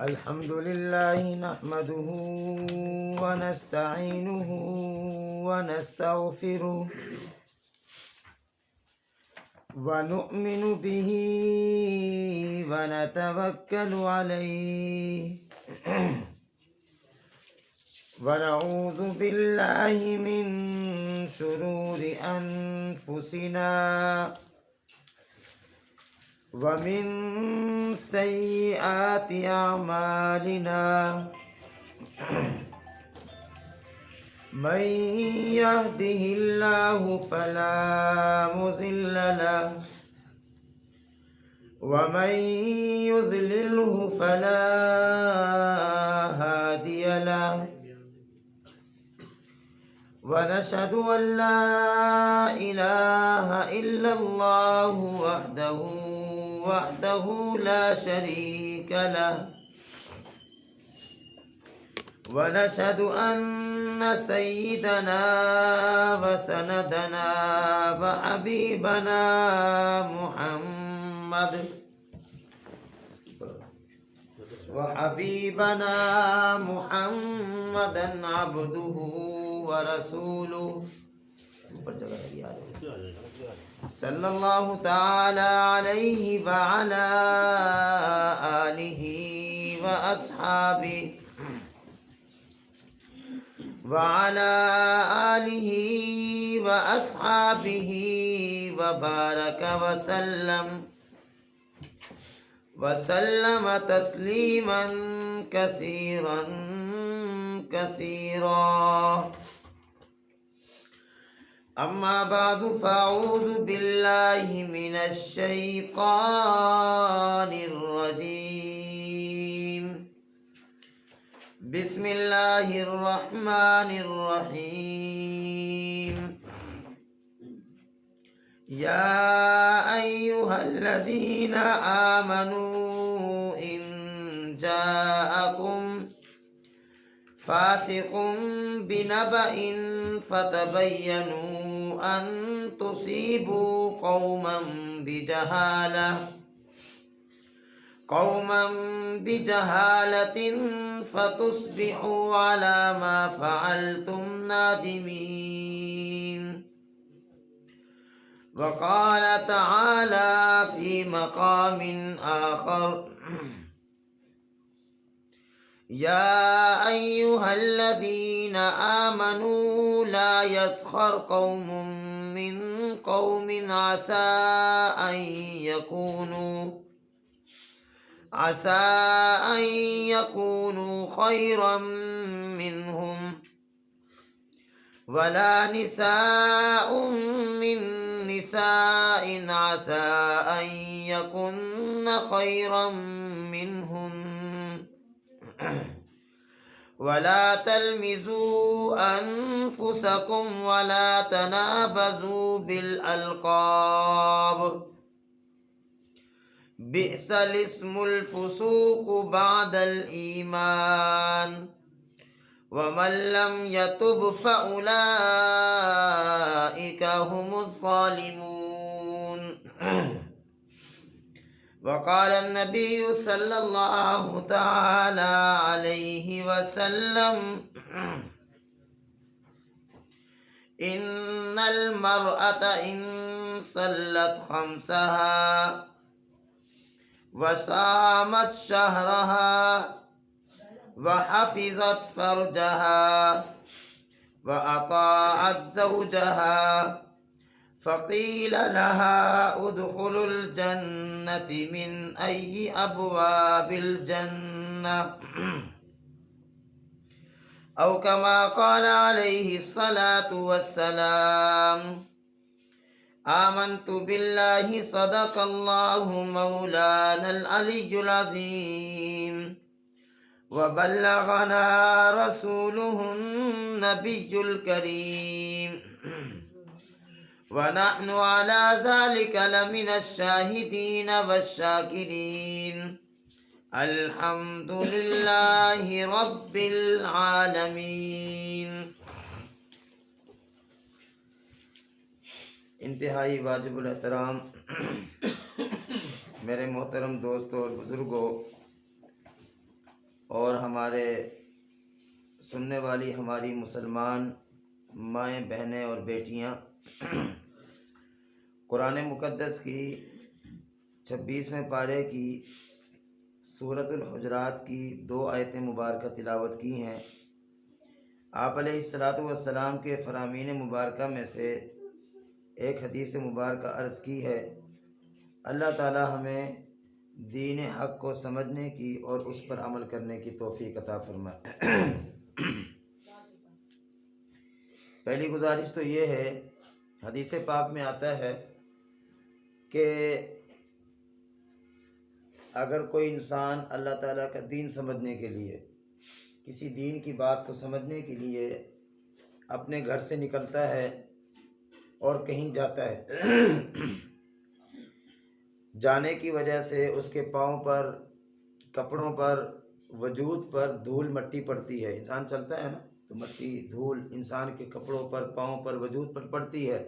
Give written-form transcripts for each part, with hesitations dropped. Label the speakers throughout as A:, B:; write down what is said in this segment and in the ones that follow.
A: الحمد لله نحمده ونستعينه ونستغفره ونؤمن به ونتوكل عليه ونعوذ بالله من شرور أنفسنا ومن سيئات أعمالنا من يهده الله فلا مضل له ومن يضلله فلا هادي له ونشهد أن لا إله إلا الله وحده لا شريك له ونشهد أن سيدنا وسندنا وحبيبنا محمدا عبده ورسوله صلى الله تعالى عليه وعلى آله وأصحابه وبارك وسلم تسليما كثيرا أما بعد فأعوذ بالله من الشيطان الرجيم بسم الله الرحمن الرحيم يا أيها الذين آمنوا إن جاءكم فاسق بنبأ فتبينوا أن تصيبوا قوما بجهالة فتصبحوا على ما فعلتم نادمين وقال تعالى في مقام آخر يا أيها الذين آمنوا لا يسخر قوم من قوم عسى أن يكونوا خيرا منهم ولا نساء من نساء عسى أن يكن خيرا منهم ولا تلمزوا أنفسكم ولا تنابزوا بالألقاب بئس الاسم الفسوق بعد الإيمان ومن لم يتب فأولئك هم الظالمون وقال النبي صلى الله تعالى عليه وسلم إن المرأة إن صلت خمسها وصامت شهرها وحفظت فرجها وأطاعت زوجها فقيل لها ادخل الجنة من أي أبواب الجنة أو كما قال عليه الصلاة والسلام آمنت بالله صدق الله مولانا العلي العظيم وبلغنا رسوله النبي الكريم ونحن على ذلك لمن الشاهدين والشاكرين الحمد لله رب العالمين انتہائی واجب الاحترام میرے محترم دوستوں اور بزرگوں اور ہمارے سننے والی ہماری مسلمان مائیں بہنیں اور بیٹیاں، قرآن مقدس کی 26ویں پارے کی سورۃ الحجرات کی 2 آیتیں مبارکہ تلاوت کی ہیں۔ آپ علیہ الصلاۃ والسلام کے فرامین مبارکہ میں سے ایک حدیث مبارکہ عرض کی ہے، اللہ تعالی ہمیں دین حق کو سمجھنے کی اور اس پر عمل کرنے کی توفیق عطا فرمائے۔ پہلی گزارش تو یہ ہے، حدیث پاک میں آتا ہے کہ اگر کوئی انسان اللہ تعالیٰ کا دین سمجھنے کے لیے، کسی دین کی بات کو سمجھنے کے لیے اپنے گھر سے نکلتا ہے اور کہیں جاتا ہے، جانے کی وجہ سے اس کے پاؤں پر، کپڑوں پر، وجود پر دھول مٹی پڑتی ہے۔ انسان چلتا ہے نا تو مٹی دھول انسان کے کپڑوں پر، پاؤں پر، وجود پر پڑتی ہے،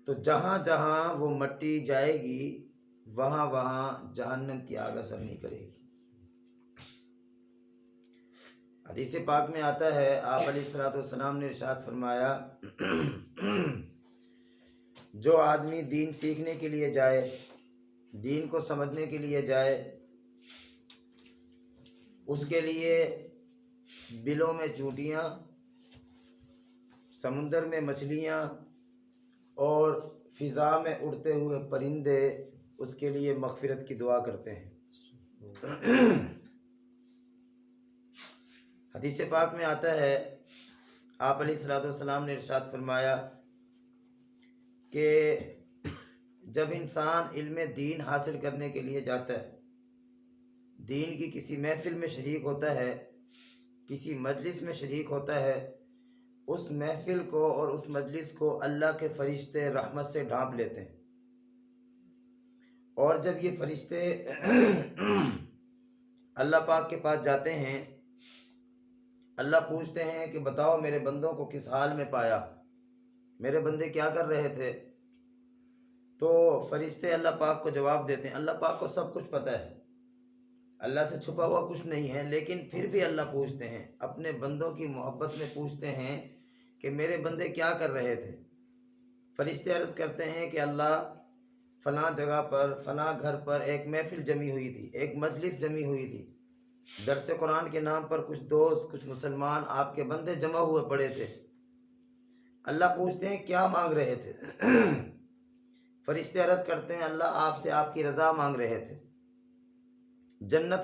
A: تو جہاں جہاں وہ مٹی جائے گی وہاں وہاں جہنم کی آگ اثر نہیں کرے گی۔ حدیث پاک میں آتا ہے، آپ علیہ الصلوۃ والسلام نے ارشاد فرمایا، جو آدمی دین سیکھنے کے لیے جائے، دین کو سمجھنے کے لیے جائے، اس کے لیے بلوں میں چونٹیاں، سمندر میں مچھلیاں اور فضا میں اڑتے ہوئے پرندے اس کے لیے مغفرت کی دعا کرتے ہیں۔ حدیث پاک میں آتا ہے، آپ علیہ الصلوۃ والسلام نے ارشاد فرمایا کہ جب انسان علم دین حاصل کرنے کے لیے جاتا ہے، دین کی کسی محفل میں شریک ہوتا ہے، کسی مجلس میں شریک ہوتا ہے، اس محفل کو اور اس مجلس کو اللہ کے فرشتے رحمت سے ڈھانپ لیتے ہیں، اور جب یہ فرشتے اللہ پاک کے پاس جاتے ہیں، اللہ پوچھتے ہیں کہ بتاؤ میرے بندوں کو کس حال میں پایا، میرے بندے کیا کر رہے تھے، تو فرشتے اللہ پاک کو جواب دیتے ہیں، اللہ پاک کو سب کچھ پتہ ہے، اللہ سے چھپا ہوا کچھ نہیں ہے، لیکن پھر بھی اللہ پوچھتے ہیں، اپنے بندوں کی محبت میں پوچھتے ہیں کہ میرے بندے کیا کر رہے تھے۔ فرشتے عرض کرتے ہیں کہ اللہ فلاں جگہ پر، فلاں گھر پر ایک محفل جمی ہوئی تھی، ایک مجلس جمی ہوئی تھی، درس قرآن کے نام پر کچھ دوست، کچھ مسلمان آپ کے بندے جمع ہوئے پڑے تھے۔ اللہ پوچھتے ہیں کیا مانگ رہے تھے؟ فرشتے عرض کرتے ہیں اللہ آپ سے آپ کی رضا مانگ رہے تھے، جنت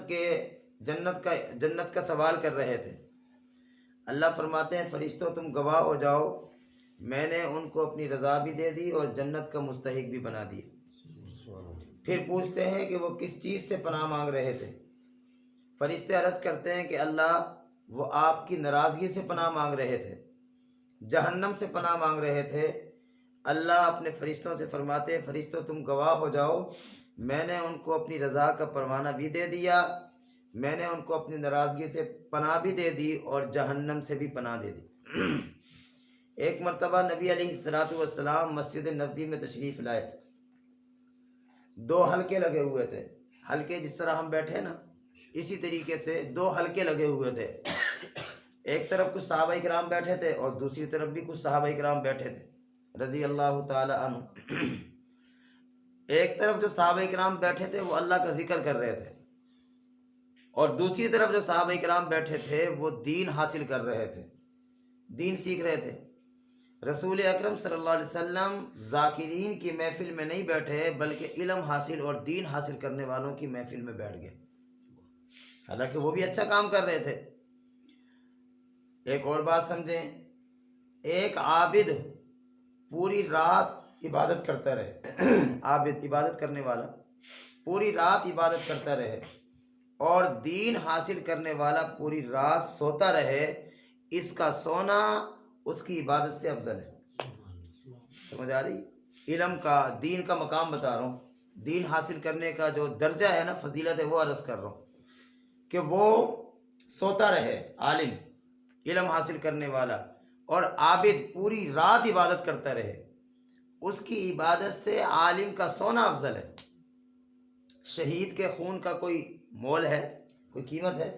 A: کا سوال کر رہے تھے۔ اللہ فرماتے ہیں فرشتوں تم گواہ ہو جاؤ، میں نے ان کو اپنی رضا بھی دے دی اور جنت کا مستحق بھی بنا دیا۔ پھر پوچھتے ہیں کہ وہ کس چیز سے پناہ مانگ رہے تھے؟ فرشتے عرض کرتے ہیں کہ اللہ وہ آپ کی ناراضگی سے پناہ مانگ رہے تھے، جہنم سے پناہ مانگ رہے تھے۔ اللہ اپنے فرشتوں سے فرماتے ہیں فرشتوں تم گواہ ہو جاؤ، میں نے ان کو اپنی رضا کا پروانہ بھی دے دیا، میں نے ان کو اپنی ناراضگی سے پناہ بھی دے دی اور جہنم سے بھی پناہ دے دی۔ ایک مرتبہ نبی علیہ الصلوۃ والسلام مسجد نبوی میں تشریف لائے، 2 حلقے لگے ہوئے تھے، حلقے جس طرح ہم بیٹھے نا اسی طریقے سے 2 حلقے لگے ہوئے تھے، ایک طرف کچھ صحابہ کرام بیٹھے تھے اور دوسری طرف بھی کچھ صحابہ کرام بیٹھے تھے رضی اللہ تعالی عنہ۔ ایک طرف جو صحابہ کرام بیٹھے تھے وہ اللہ کا ذکر کر رہے تھے، اور دوسری طرف جو صحابہ کرام بیٹھے تھے وہ دین حاصل کر رہے تھے، دین سیکھ رہے تھے۔ رسول اکرم صلی اللہ علیہ وسلم ذاکرین کی محفل میں نہیں بیٹھے بلکہ علم حاصل اور دین حاصل کرنے والوں کی محفل میں بیٹھ گئے، حالانکہ وہ بھی اچھا کام کر رہے تھے۔ ایک اور بات سمجھیں، ایک عابد پوری رات عبادت کرتا رہے، عابد عبادت کرنے والا پوری رات عبادت کرتا رہے، اور دین حاصل کرنے والا پوری رات سوتا رہے، اس کا سونا اس کی عبادت سے افضل ہے۔ سمجھ آ رہی؟ علم کا، دین کا مقام بتا رہا ہوں، دین حاصل کرنے کا جو درجہ ہے نا، فضیلت ہے، وہ عرض کر رہا ہوں کہ وہ سوتا رہے، عالم علم حاصل کرنے والا، اور عابد پوری رات عبادت کرتا رہے، اس کی عبادت سے عالم کا سونا افضل ہے۔ شہید کے خون کا کوئی مول ہے، کوئی قیمت ہے؟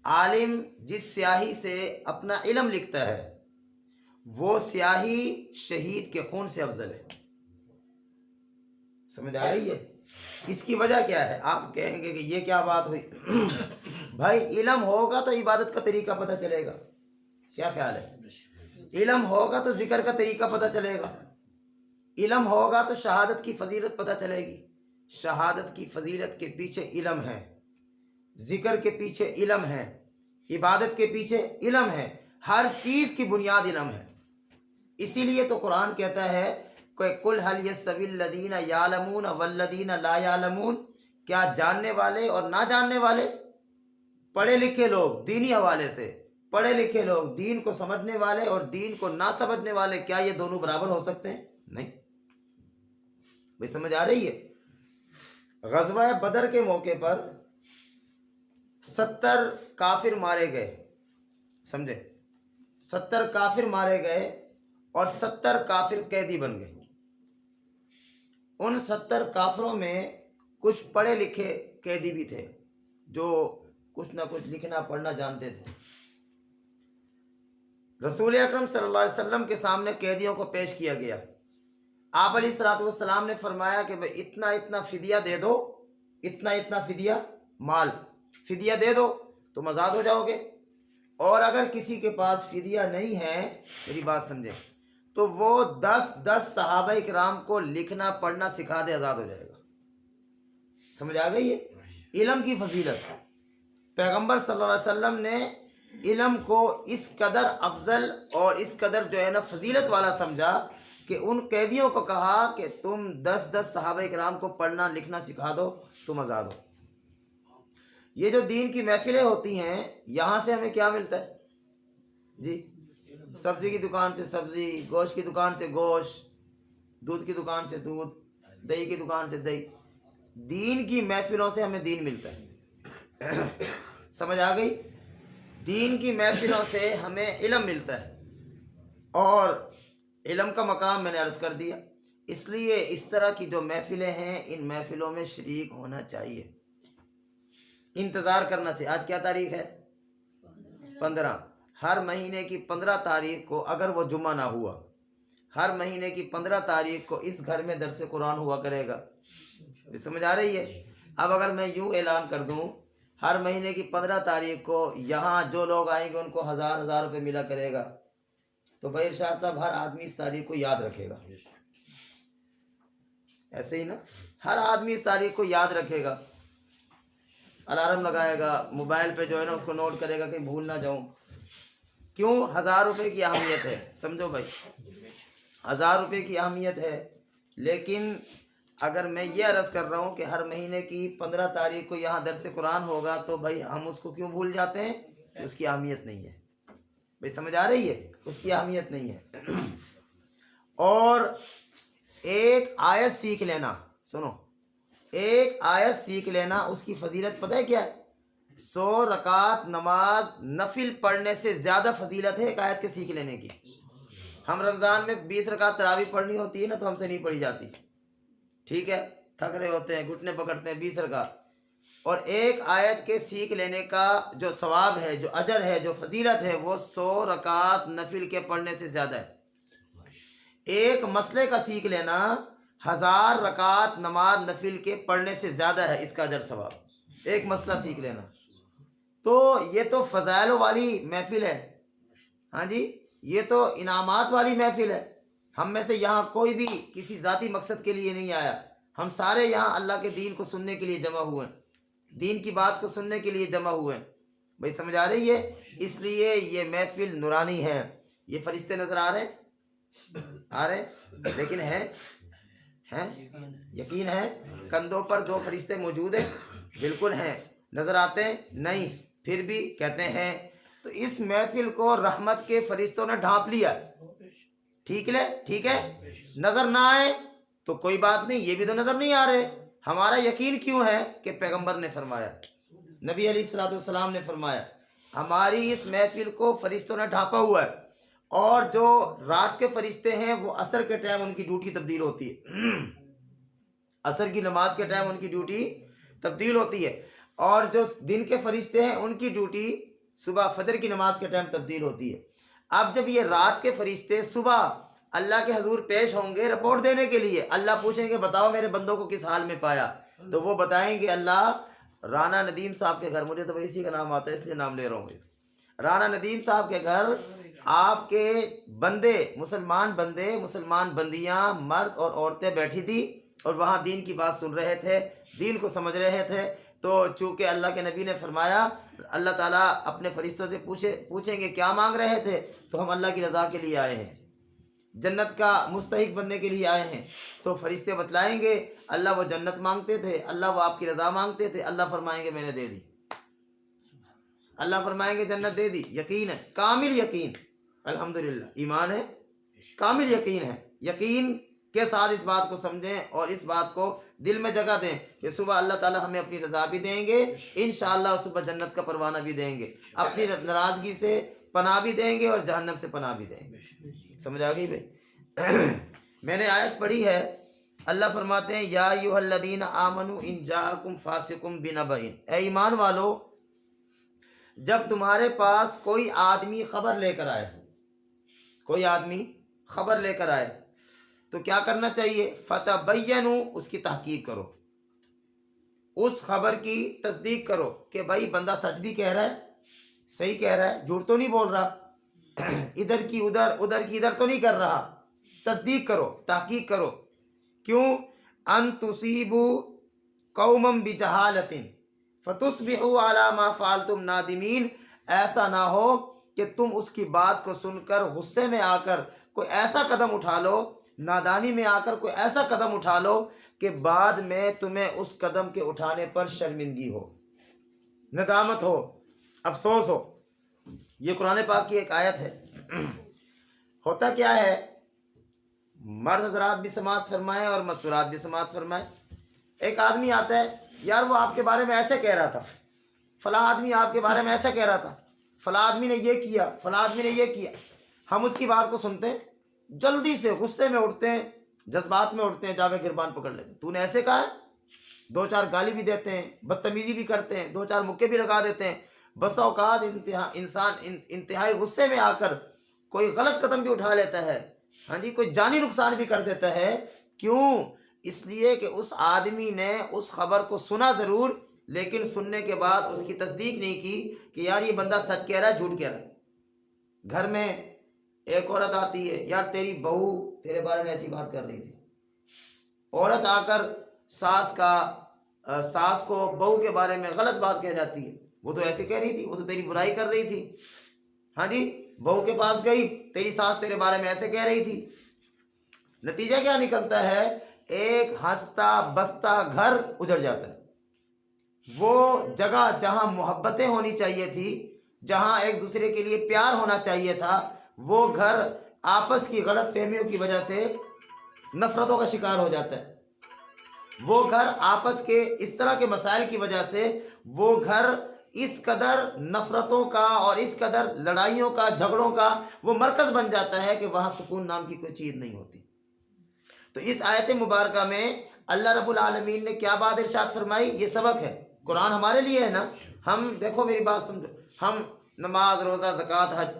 A: عالم جس سیاہی سے اپنا علم لکھتا ہے وہ سیاہی شہید کے خون سے افضل ہے۔ سمجھ آ رہی ہے؟ اس کی وجہ کیا ہے؟ آپ کہیں گے کہ یہ کیا بات ہوئی؟ بھائی علم ہوگا تو عبادت کا طریقہ پتہ چلے گا، کیا خیال ہے؟ علم ہوگا تو ذکر کا طریقہ پتہ چلے گا، علم ہوگا تو شہادت کی فضیلت پتہ چلے گی، شہادت کی فضیلت کے پیچھے علم ہے، ذکر کے پیچھے علم ہے، عبادت کے پیچھے علم ہے، ہر چیز کی بنیاد علم ہے۔ اسی لیے تو قرآن کہتا ہے کہ قل هل يستوي الذين يعلمون والذين لا يعلمون، کیا جاننے والے اور نہ جاننے والے، پڑھے لکھے لوگ دینی حوالے سے، پڑھے لکھے لوگ دین کو سمجھنے والے اور دین کو نہ سمجھنے والے، کیا یہ دونوں برابر ہو سکتے ہیں؟ نہیں۔ بھئی سمجھ آ رہی ہے؟ غزوہ بدر کے موقع پر 70 کافر مارے گئے، سمجھے؟ 70 کافر مارے گئے اور 70 کافر قیدی بن گئے۔ ان 70 کافروں میں کچھ پڑھے لکھے قیدی بھی تھے جو کچھ نہ کچھ لکھنا پڑھنا جانتے تھے۔ رسول اکرم صلی اللہ علیہ وسلم کے سامنے قیدیوں کو پیش کیا گیا۔ آپ علیہ الصلوۃ والسلام نے فرمایا کہ بھئی اتنا اتنا فدیہ دے دو، اتنا اتنا فدیہ مال فدیہ دے دو تم آزاد ہو جاؤ گے، اور اگر کسی کے پاس فدیہ نہیں ہے، میری بات سمجھے، تو وہ 10 صحابہ کرام کو لکھنا پڑھنا سکھا دے، آزاد ہو جائے گا۔ سمجھ آ گئی ہے؟ علم کی فضیلت، پیغمبر صلی اللہ علیہ وسلم نے علم کو اس قدر افضل اور اس قدر جو ہے نا فضیلت والا سمجھا کہ ان قیدیوں کو کہا کہ تم 10 صحابہ کرام کو پڑھنا لکھنا سکھا دو، تم آزاد ہو۔ یہ جو دین کی محفلیں ہوتی ہیں، یہاں سے ہمیں کیا ملتا ہے؟ جی، سبزی کی دکان سے سبزی، گوشت کی دکان سے گوشت، دودھ کی دکان سے دودھ، دہی کی دکان سے دہی۔ دین کی محفلوں سے ہمیں دین ملتا ہے۔ سمجھ آ گئی؟ دین کی محفلوں سے ہمیں علم ملتا ہے، اور علم کا مقام میں نے عرض کر دیا۔ اس لیے اس طرح کی جو محفلیں ہیں، ان محفلوں میں شریک ہونا چاہیے، انتظار کرنا چاہیے۔ آج کیا تاریخ ہے؟ 15۔ ہر مہینے کی 15 تاریخ کو، اگر وہ جمعہ نہ ہوا، ہر مہینے کی 15 تاریخ کو اس گھر میں درس قرآن ہوا کرے گا۔ سمجھ آ رہی ہے؟ اب اگر میں یوں اعلان کر دوں ہر مہینے کی 15 تاریخ کو یہاں جو لوگ آئیں گے ان کو 1000 روپے ملا کرے گا، تو بھائی ارشاد صاحب ہر آدمی اس تاریخ کو یاد رکھے گا۔ ایسے ہی نا، ہر آدمی اس تاریخ کو یاد رکھے گا، الارم لگائے گا، موبائل پہ جو ہے نا اس کو نوٹ کرے گا کہ بھول نہ جاؤں۔ کیوں؟ 1000 روپے کی اہمیت ہے، سمجھو بھائی، 1000 روپے کی اہمیت ہے۔ لیکن اگر میں یہ عرض کر رہا ہوں کہ ہر مہینے کی 15 تاریخ کو یہاں درس قرآن ہوگا، تو بھائی ہم اس کو کیوں بھول جاتے ہیں؟ اس کی اہمیت نہیں ہے۔ بھائی سمجھ آ رہی ہے؟ اس کی اہمیت نہیں ہے۔ اور ایک آیت سیکھ لینا، سنو، ایک آیت سیکھ لینا، اس کی فضیلت پتہ ہے کیا ہے؟ 100 رکعت نماز نفل پڑھنے سے زیادہ فضیلت ہے ایک آیت کے سیکھ لینے کی۔ ہم رمضان میں 20 رکعت تراویح پڑھنی ہوتی ہے نا، تو ہم سے نہیں پڑھی جاتی، ٹھیک ہے، تھک رہے ہوتے ہیں، گھٹنے پکڑتے ہیں، 20 رکعت، اور ایک آیت کے سیکھ لینے کا جو ثواب ہے، جو اجر ہے، جو فضیلت ہے، وہ 100 رکعت نفل کے پڑھنے سے زیادہ ہے۔ ایک مسئلے کا سیکھ لینا 1000 رکعت نماز نفل کے پڑھنے سے زیادہ ہے، اس کا اجر ثواب، ایک مسئلہ سیکھ لینا۔ تو یہ تو فضائل والی محفل ہے، ہاں جی، یہ تو انعامات والی محفل ہے۔ ہم میں سے یہاں کوئی بھی کسی ذاتی مقصد کے لیے نہیں آیا، ہم سارے یہاں اللہ کے دین کو سننے کے لیے جمع ہوئے ہیں، دین کی بات کو سننے کے لیے جمع ہوئے ہیں۔ بھائی سمجھ آ رہی ہے؟ اس لیے یہ محفل نورانی ہے۔ یہ فرشتے نظر آ رہے ہیں؟ آ رہے ہیں؟ لیکن ہیں؟ یقین ہے؟ کندھوں پر جو فرشتے موجود ہیں بالکل ہیں، نظر آتے ہیں؟ نہیں، پھر بھی کہتے ہیں۔ تو اس محفل کو رحمت کے فرشتوں نے ڈھانپ لیا، ٹھیک ہے، نظر نہ آئے تو کوئی بات نہیں، یہ بھی تو نظر نہیں آ رہے۔ ہمارا یقین کیوں ہے کہ پیغمبر نے فرمایا، نبی علیہ الصلوۃ والسلام نے فرمایا، ہماری اس محفل کو فرشتوں نے ڈھانپا ہوا ہے، اور جو رات کے فرشتے ہیں وہ عصر کے ٹائم ان کی ڈیوٹی تبدیل ہوتی ہے، عصر کی نماز کے ٹائم ان کی ڈیوٹی تبدیل ہوتی ہے، اور جو دن کے فرشتے ہیں ان کی ڈیوٹی صبح فجر کی نماز کے ٹائم تبدیل ہوتی ہے۔ اب جب یہ رات کے فرشتے صبح اللہ کے حضور پیش ہوں گے رپورٹ دینے کے لیے، اللہ پوچھیں گے بتاؤ میرے بندوں کو کس حال میں پایا، تو وہ بتائیں گے اللہ رانا ندیم صاحب کے گھر، مجھے تو اسی کا نام آتا ہے اس لیے نام لے رہا ہوں، رانا ندیم صاحب کے گھر آپ کے بندے، مسلمان بندے، مسلمان بندیاں، مرد اور عورتیں بیٹھی تھی اور وہاں دین کی بات سن رہے تھے، دین کو سمجھ رہے تھے۔ تو چونکہ اللہ کے نبی نے فرمایا اللہ تعالیٰ اپنے فرشتوں سے پوچھیں گے کیا مانگ رہے تھے، تو ہم اللہ کی رضا کے لیے آئے ہیں، جنت کا مستحق بننے کے لیے آئے ہیں، تو فرشتے بتلائیں گے اللہ وہ جنت مانگتے تھے، اللہ وہ آپ کی رضا مانگتے تھے، اللہ فرمائیں گے میں نے دے دی، اللہ فرمائیں گے جنت دے دی۔ یقین ہے، کامل یقین، الحمدللہ ایمان ہے، کامل یقین ہے، یقین کے ساتھ اس بات کو سمجھیں اور اس بات کو دل میں جگہ دیں کہ صبح اللہ تعالیٰ ہمیں اپنی رضا بھی دیں گے، انشاءاللہ صبح جنت کا پروانہ بھی دیں گے، اپنی ناراضگی سے پناہ بھی دیں گے اور جہنم سے پناہ بھی دیں گے۔ سمجھ آ گئی بھائی؟ میں نے آیت پڑھی ہے، اللہ فرماتے ہیں یا ایھا الذین آمنوا ان جاءکم فاسق بنبأ، اے ایمان والو جب تمہارے پاس کوئی آدمی خبر لے کر آئے، کوئی آدمی خبر لے کر آئے تو کیا کرنا چاہیے؟ فتبینوا، اس کی تحقیق کرو، اس خبر کی تصدیق کرو کہ بھائی بندہ سچ بھی کہہ رہا ہے، صحیح کہہ رہا ہے، جھوٹ تو نہیں بول رہا، ادھر کی ادھر، ادھر کی ادھر تو نہیں کر رہا، تصدیق کرو، تحقیق کرو۔ کیوں؟ ان تصیبوا قوما بجہالۃ فتصبحوا علی ما فعلتم نادمین، ایسا نہ ہو کہ تم اس کی بات کو سن کر غصے میں آ کر کوئی ایسا قدم اٹھا لو، نادانی میں آ کر کوئی ایسا قدم اٹھا لو کہ بعد میں تمہیں اس قدم کے اٹھانے پر شرمندگی ہو، ندامت ہو، افسوس ہو۔ یہ قرآن پاک کی ایک آیت ہے۔ ہوتا کیا ہے، مرد حضرات بھی سماعت فرمائیں اور مستورات بھی سماعت فرمائیں، ایک آدمی آتا ہے یار وہ آپ کے بارے میں ایسے کہہ رہا تھا، فلاں آدمی آپ کے بارے میں ایسا کہہ رہا تھا، فلاں آدمی نے یہ کیا، فلاں آدمی نے یہ کیا، ہم اس کی بات کو سنتے ہیں، جلدی سے غصے میں اٹھتے ہیں، جذبات میں اٹھتے ہیں، جا کے گربان پکڑ لیتے ہیں، تو نے ایسے کہا ہے، دو چار گالی بھی دیتے ہیں، بدتمیزی بھی کرتے ہیں، دو چار مکے بھی لگا دیتے ہیں۔ بسا اوقات انسان انتہائی غصے میں آ کر کوئی غلط قدم بھی اٹھا لیتا ہے، ہاں جی، کوئی جانی نقصان بھی کر دیتا ہے۔ کیوں؟ اس لیے کہ اس آدمی نے اس خبر کو سنا ضرور، لیکن سننے کے بعد اس کی تصدیق نہیں کی کہ یار یہ بندہ سچ کہہ رہا ہے جھوٹ کہہ رہا ہے۔ گھر میں ایک عورت آتی ہے، یار تیری بہو تیرے بارے میں ایسی بات کر رہی تھی، عورت آ کر ساس کو بہو کے بارے میں غلط بات کہہ جاتی ہے، وہ تو ایسے کہہ رہی تھی، وہ تو تیری برائی کر رہی تھی، ہاں جی، بہو کے پاس گئی، تیری ساس تیرے بارے میں ایسے کہہ رہی تھی، نتیجہ کیا نکلتا ہے؟ ایک ہنستا بستا گھر اجڑ جاتا ہے۔ وہ جگہ جہاں محبتیں ہونی چاہیے تھی، جہاں ایک دوسرے کے لیے پیار ہونا چاہیے تھا، وہ گھر آپس کی غلط فہمیوں کی وجہ سے نفرتوں کا شکار ہو جاتا ہے۔ وہ گھر آپس کے اس طرح کے مسائل کی وجہ سے وہ گھر اس قدر نفرتوں کا اور اس قدر لڑائیوں کا، جھگڑوں کا وہ مرکز بن جاتا ہے کہ وہاں سکون نام کی کوئی چیز نہیں ہوتی۔ تو اس آیت مبارکہ میں اللہ رب العالمین نے کیا بات ارشاد فرمائی؟ یہ سبق ہے، قرآن ہمارے لیے ہے نا۔ ہم دیکھو میری بات سمجھو، ہم نماز، روزہ، زکوٰۃ، حج،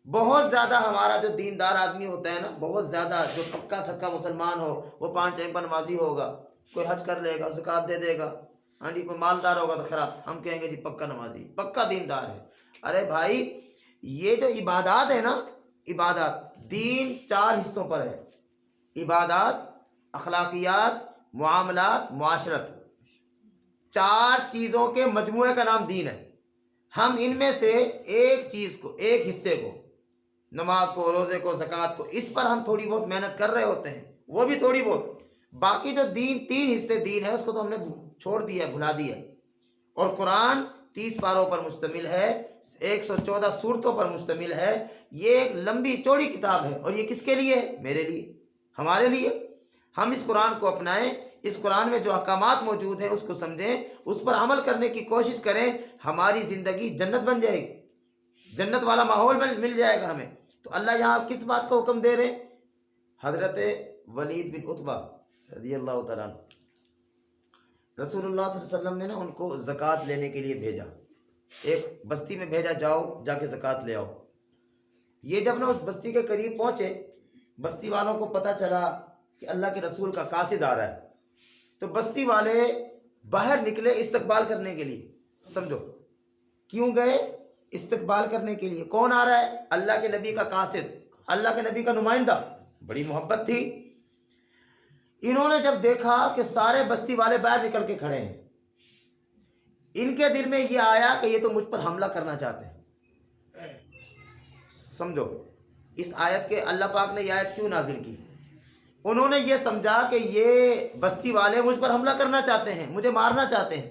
A: بہت زیادہ ہمارا جو دیندار آدمی ہوتا ہے نا، بہت زیادہ جو پکا ٹھکا مسلمان ہو، وہ 5 ٹائم کا نمازی ہوگا، کوئی حج کر لے گا، زکوٰۃ دے دے گا، ہاں جی، کوئی مالدار ہوگا تو خراب، ہم کہیں گے جی پکا نمازی، پکا دیندار ہے۔ ارے بھائی یہ جو عبادات ہے نا، عبادات دین 4 حصوں پر ہے، عبادات، اخلاقیات، معاملات، معاشرت، 4 چیزوں کے مجموعے کا نام دین ہے۔ ہم ان میں سے ایک چیز کو، ایک حصے کو، نماز کو، روزے کو، زکوٰۃ کو، اس پر ہم تھوڑی بہت محنت کر رہے ہوتے ہیں، وہ بھی تھوڑی بہت، باقی جو دین 3 حصے دین ہے اس کو تو ہم نے چھوڑ دیا، بھلا دیا۔ اور قرآن 30 پاروں پر مشتمل ہے، 114 سورتوں پر مشتمل ہے، یہ ایک لمبی چوڑی کتاب ہے، اور یہ کس کے لیے ہے؟ میرے لیے، ہمارے لیے۔ ہم اس قرآن کو اپنائیں، اس قرآن میں جو احکامات موجود ہیں اس کو سمجھیں، اس پر عمل کرنے کی کوشش کریں، ہماری زندگی جنت بن جائے گی، جنت والا ماحول مل جائے گا ہمیں۔ تو تو اللہ یہاں کس بات کا حکم دے رہے ہیں؟ حضرت ولید بن عتبہ رضی اللہ تعالیٰ عنہ، رسول اللہ صلی اللہ علیہ وسلم نے نا ان کو زکوٰۃ لینے کے لیے بھیجا، ایک بستی میں بھیجا، جاؤ جا کے زکوٰۃ لے آؤ۔ یہ جب نا اس بستی کے قریب پہنچے، بستی والوں کو پتہ چلا کہ اللہ کے رسول کا قاصد آ رہا ہے، تو بستی والے باہر نکلے استقبال کرنے کے لیے۔ سمجھو کیوں گئے؟ استقبال کرنے کے لیے۔ کون آ رہا ہے؟ اللہ کے نبی کا قاصد، اللہ کے نبی کا نمائندہ۔ بڑی محبت تھی۔ انہوں نے جب دیکھا کہ سارے بستی والے باہر نکل کے کھڑے ہیں، ان کے دل میں یہ آیا کہ یہ تو مجھ پر حملہ کرنا چاہتے ہیں۔ سمجھو اس آیت کے اللہ پاک نے یہ آیت کیوں نازل کی؟ انہوں نے یہ سمجھا کہ یہ بستی والے مجھ پر حملہ کرنا چاہتے ہیں، مجھے مارنا چاہتے ہیں۔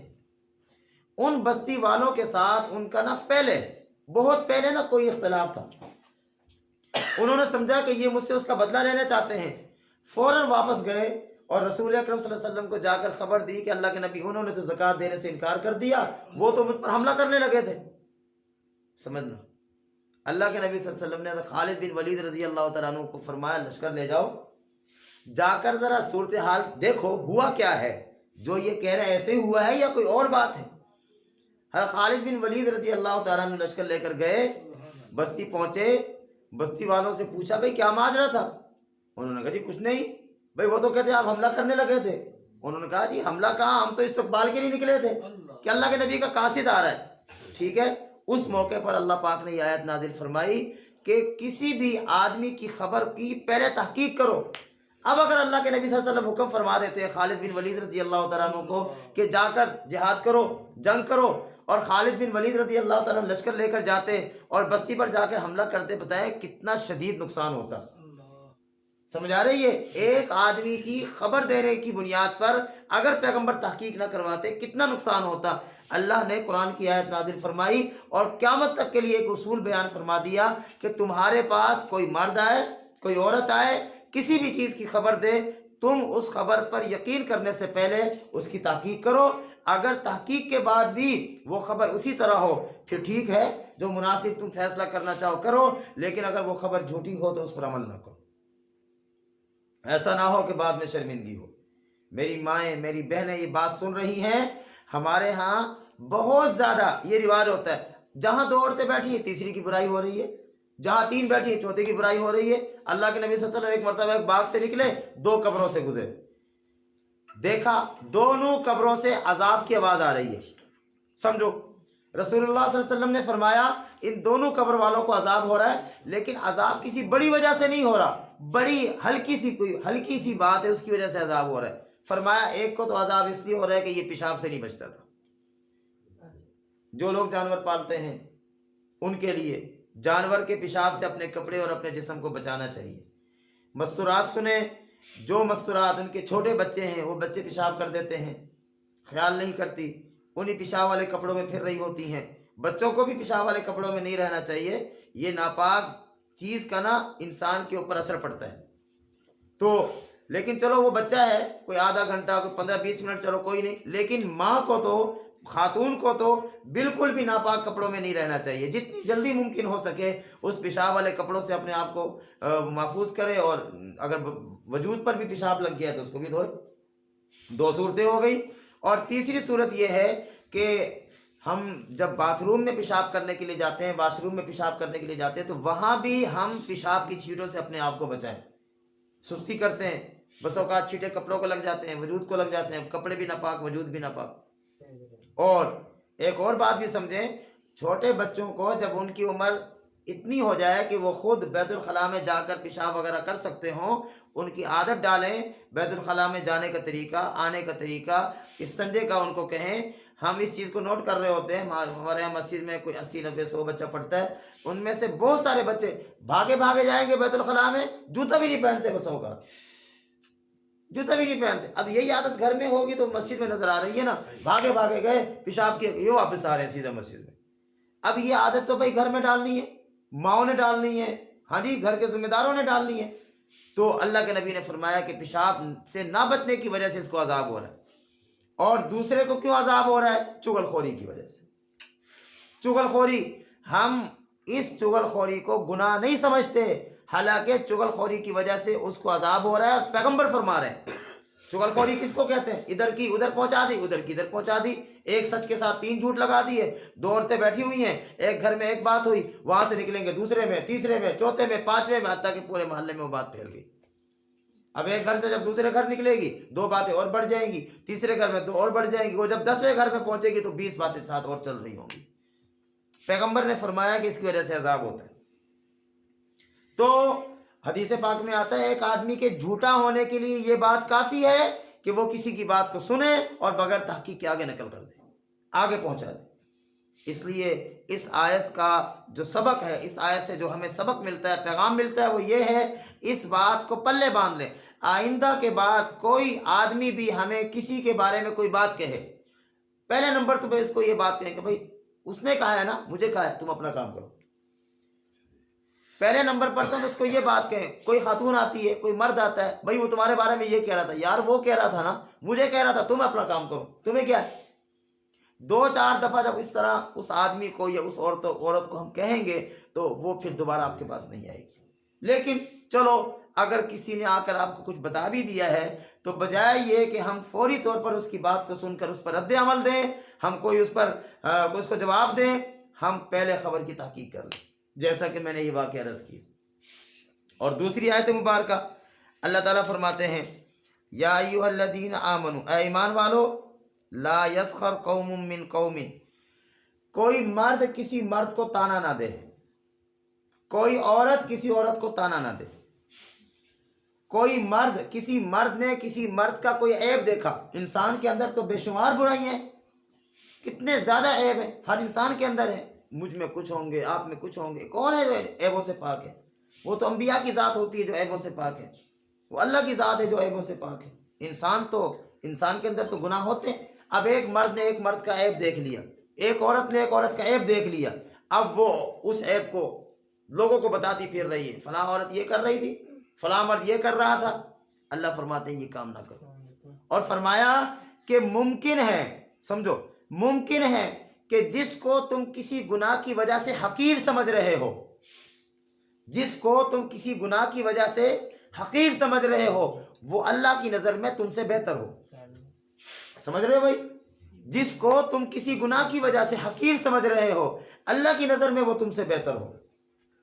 A: ان بستی والوں کے ساتھ ان کا نا پہلے، بہت پہلے نا کوئی اختلاف تھا۔ انہوں نے سمجھا کہ یہ مجھ سے اس کا بدلہ لینا چاہتے ہیں، فوراً واپس گئے اور رسول اکرم صلی اللہ علیہ وسلم کو جا کر خبر دی کہ اللہ کے نبی انہوں نے تو زکوٰۃ دینے سے انکار کر دیا، وہ تو مجھ پر حملہ کرنے لگے تھے۔ سمجھنا، اللہ کے نبی صلی اللہ علیہ وسلم نے خالد بن ولید رضی اللہ تعالیٰ عنہ کو فرمایا لشکر لے جاؤ، جا کر ذرا صورتحال دیکھو ہوا کیا ہے، جو یہ کہہ رہے ہیں ایسے ہی ہوا ہے یا کوئی اور بات ہے۔ حضرت خالد بن ولید رضی اللہ تعالیٰ عنہ لشکر لے کر گئے، بستی پہنچے، بستی والوں سے پوچھا بھئی کیا ماجرا تھا؟ انہوں نے کہا جی کچھ نہیں، بھئی وہ تو کہتے آپ حملہ کرنے لگے تھے۔ انہوں نے کہا جی حملہ کہاں، ہم تو استقبال کے لیے نکلے تھے کہ اللہ کے نبی کا قاصد آ رہا ہے۔ ٹھیک ہے، اس موقع پر اللہ پاک نے یہ آیت نازل فرمائی کہ کسی بھی آدمی کی خبر کی پہلے تحقیق کرو۔ اب اگر اللہ کے نبی صلی اللہ علیہ وسلم حکم فرما دیتے خالد بن ولید رضی اللہ تعالیٰ عنہ کو کہ جا کر جہاد کرو، جنگ کرو، اور خالد بن ولید رضی اللہ تعالیٰ عنہ لشکر لے کر جاتے اور بستی پر جا کر حملہ کرتے، بتائیں کتنا شدید نقصان ہوتا۔ سمجھ آ رہی ہے؟ ایک آدمی کی خبر دینے کی بنیاد پر اگر پیغمبر تحقیق نہ کرواتے کتنا نقصان ہوتا۔ اللہ نے قرآن کی آیت نازل فرمائی اور قیامت تک کے لیے ایک اصول بیان فرما دیا کہ تمہارے پاس کوئی مرد آئے، کوئی عورت آئے، کسی بھی چیز کی خبر دے، تم اس خبر پر یقین کرنے سے پہلے اس کی تحقیق کرو۔ اگر تحقیق کے بعد بھی وہ خبر اسی طرح ہو پھر ٹھیک ہے، جو مناسب تم فیصلہ کرنا چاہو کرو، لیکن اگر وہ خبر جھوٹی ہو تو اس پر عمل نہ کرو۔ ایسا نہ ہو کہ بعد میں شرمندگی ہو۔ میری مائیں، میری بہنیں یہ بات سن رہی ہیں، ہمارے ہاں بہت زیادہ یہ رواج ہوتا ہے، جہاں دو عورتیں بیٹھی ہیں تیسری کی برائی ہو رہی ہے، جہاں تین بیٹھی ہیں چوتھے کی برائی ہو رہی ہے۔ اللہ کے نبی صلی اللہ علیہ وسلم ایک مرتبہ ایک باغ سے نکلے، دو قبروں سے گزرے، دیکھا دونوں قبروں سے عذاب کی آواز آ رہی ہے۔ سمجھو رسول اللہ صلی اللہ علیہ وسلم نے فرمایا ان دونوں قبر والوں کو عذاب ہو رہا ہے، لیکن عذاب کسی بڑی وجہ سے نہیں ہو رہا، بڑی ہلکی سی بات ہے اس کی وجہ سے عذاب ہو رہا ہے۔ فرمایا ایک کو تو عذاب اس لیے ہو رہا ہے کہ یہ پیشاب سے نہیں بچتا تھا۔ جو لوگ جانور پالتے ہیں ان کے لیے جانور کے پیشاب سے اپنے کپڑے اور اپنے جسم کو بچانا چاہیے۔ مستورات سنیں، جو مستورات ان کے چھوٹے بچے ہیں وہ بچے پیشاب کر دیتے ہیں، خیال نہیں کرتی، انہی پیشاب والے کپڑوں میں پھر رہی ہوتی ہیں۔ بچوں کو بھی پیشاب والے کپڑوں میں نہیں رہنا چاہیے، یہ ناپاک چیز کا نا انسان کے اوپر اثر پڑتا ہے۔ تو لیکن چلو وہ بچہ ہے، کوئی آدھا گھنٹہ، کوئی 15-20 منٹ، چلو کوئی نہیں، لیکن ماں کو تو، خاتون کو تو بالکل بھی ناپاک کپڑوں میں نہیں رہنا چاہیے۔ جتنی جلدی ممکن ہو سکے اس پیشاب والے کپڑوں سے اپنے آپ کو محفوظ کرے، اور اگر وجود پر بھی پیشاب لگ گیا تو اس کو بھی دھوئے۔ دو صورتیں ہو گئی۔ اور تیسری صورت یہ ہے کہ ہم جب باتھ روم میں پیشاب کرنے کے لیے جاتے ہیں، واش روم میں پیشاب کرنے کے لیے جاتے ہیں، تو وہاں بھی ہم پیشاب کی چھینٹوں سے اپنے آپ کو بچائیں۔ سستی کرتے ہیں، بس اوقات چھینٹے کپڑوں کو لگ جاتے ہیں، وجود کو لگ جاتے ہیں، کپڑے بھی ناپاک، وجود بھی ناپاک۔ اور ایک اور بات بھی سمجھیں، چھوٹے بچوں کو جب ان کی عمر اتنی ہو جائے کہ وہ خود بیت الخلاء میں جا کر پیشاب وغیرہ کر سکتے ہوں، ان کی عادت ڈالیں، بیت الخلاء میں جانے کا طریقہ، آنے کا طریقہ، استنجے کا ان کو کہیں۔ ہم اس چیز کو نوٹ کر رہے ہوتے ہیں، ہمارے یہاں مسجد میں کوئی 80-90-100 بچہ پڑھتا ہے، ان میں سے بہت سارے بچے بھاگے جائیں گے بیت الخلاء میں، جوتا بھی نہیں پہنتے، بس ہوگا جوتا بھی نہیں پہنتے۔ اب یہی عادت گھر میں ہوگی تو مسجد میں نظر آ رہی ہے نا، بھاگے گئے پیشاب کیے، یہ واپس آ رہے ہیں سیدھا مسجد میں۔ اب یہ عادت تو بھائی گھر میں ڈالنی ہے، ماؤں نے ڈالنی ہے، ہاں جی، گھر کے ذمہ داروں نے ڈالنی ہے۔ تو اللہ کے نبی نے فرمایا کہ پیشاب سے نہ بچنے کی وجہ سے اس کو عذاب ہو رہا ہے۔ اور دوسرے کو کیوں عذاب ہو رہا ہے؟ چغل خوری کی وجہ سے۔ چغل خوری، ہم اس چغل خوری کو گناہ نہیں سمجھتے، حالانکہ چغل خوری کی وجہ سے اس کو عذاب ہو رہا ہے، اور پیغمبر فرما رہے ہیں چغل خوری کس کو کہتے ہیں؟ ادھر کی ادھر پہنچا دی، ادھر کی ادھر پہنچا دی، ایک سچ کے ساتھ 3 جھوٹ لگا دیے، 2 عورتیں بیٹھی ہوئی ہیں، ایک گھر میں ایک بات ہوئی، وہاں سے نکلیں گے دوسرے میں، تیسرے میں، چوتھے میں، 5ویں میں، حتیٰ کہ پورے محلے میں وہ بات پھیل گئی۔ اب ایک گھر سے جب دوسرے گھر نکلے گی 2 باتیں اور بڑھ جائیں گی، تیسرے گھر میں 2 اور بڑھ جائیں گی، وہ جب 10ویں گھر میں پہنچے گی تو 20 باتیں ساتھ اور چل رہی ہوں گی۔ پیغمبر نے فرمایا کہ اس کی وجہ سے عذاب ہوتا ہے۔ تو حدیث پاک میں آتا ہے ایک آدمی کے جھوٹا ہونے کے لیے یہ بات کافی ہے کہ وہ کسی کی بات کو سنے اور بغیر تحقیق کے آگے نقل کر دے، آگے پہنچا دے۔ اس لیے اس آیت کا جو سبق ہے، اس آیت سے جو ہمیں سبق ملتا ہے، پیغام ملتا ہے، وہ یہ ہے اس بات کو پلے باندھ لیں۔ آئندہ کے بعد کوئی آدمی بھی ہمیں کسی کے بارے میں کوئی بات کہے، پہلے نمبر تو اس کو یہ بات کہیں کہ بھائی اس نے کہا ہے نا، مجھے کہا ہے، تم اپنا کام کرو۔ پہلے نمبر پر تم اس کو یہ بات کہیں، کوئی خاتون آتی ہے، کوئی مرد آتا ہے، بھائی وہ تمہارے بارے میں یہ کہہ رہا تھا، یار وہ کہہ رہا تھا نا، مجھے کہہ رہا تھا، تم اپنا کام کرو، تمہیں کیا ہے؟ 2-4 دفعہ جب اس طرح اس آدمی کو یا اس عورت کو ہم کہیں گے تو وہ پھر دوبارہ آپ کے پاس نہیں آئے گی۔ لیکن چلو اگر کسی نے آ کر آپ کو کچھ بتا بھی دیا ہے تو بجائے یہ کہ ہم فوری طور پر اس کی بات کو سن کر اس پر رد عمل دیں، ہم کوئی اس کو جواب دیں، ہم پہلے خبر کی تحقیق کر لیں، جیسا کہ میں نے یہ واقعہ عرض کیا۔ اور دوسری آیت مبارکہ اللہ تعالیٰ فرماتے ہیں یا ایھا الذین آمنوا، اے ایمان والو، لا یسخر قوم من قوم، کوئی مرد کسی مرد کو تانا نہ دے، کوئی عورت کسی عورت کو تانا نہ دے، کوئی مرد کسی مرد نے کسی مرد کا کوئی عیب دیکھا۔ انسان کے اندر تو بے شمار برائیاں ہیں، کتنے زیادہ عیب ہیں، ہر انسان کے اندر ہے، مجھ میں کچھ ہوں گے، آپ میں کچھ ہوں گے، کون ہے جو عیبوں سے پاک ہے؟ وہ تو انبیاء کی ذات ہوتی ہے جو عیبوں سے پاک ہے، وہ اللہ کی ذات ہے جو عیبوں سے پاک ہے۔ انسان کے اندر تو گناہ ہوتے ہیں۔ اب ایک مرد نے ایک مرد کا عیب دیکھ لیا، ایک عورت نے ایک عورت کا عیب دیکھ لیا، اب وہ اس عیب کو لوگوں کو بتاتی پھر رہی ہے، فلاں عورت یہ کر رہی تھی، فلاں مرد یہ کر رہا تھا۔ اللہ فرماتے ہیں یہ کام نہ کرو، اور فرمایا کہ ممکن ہے، سمجھو، ممکن ہے کہ جس کو تم کسی گناہ کی وجہ سے حقیر سمجھ رہے ہو، جس کو تم کسی گناہ کی وجہ سے حقیر سمجھ رہے ہو، وہ اللہ کی نظر میں تم سے بہتر ہو۔ سمجھ رہے ہو بھائی؟ جس کو تم کسی گناہ کی وجہ سے حقیر سمجھ رہے ہو، اللہ کی نظر میں وہ تم سے بہتر ہو۔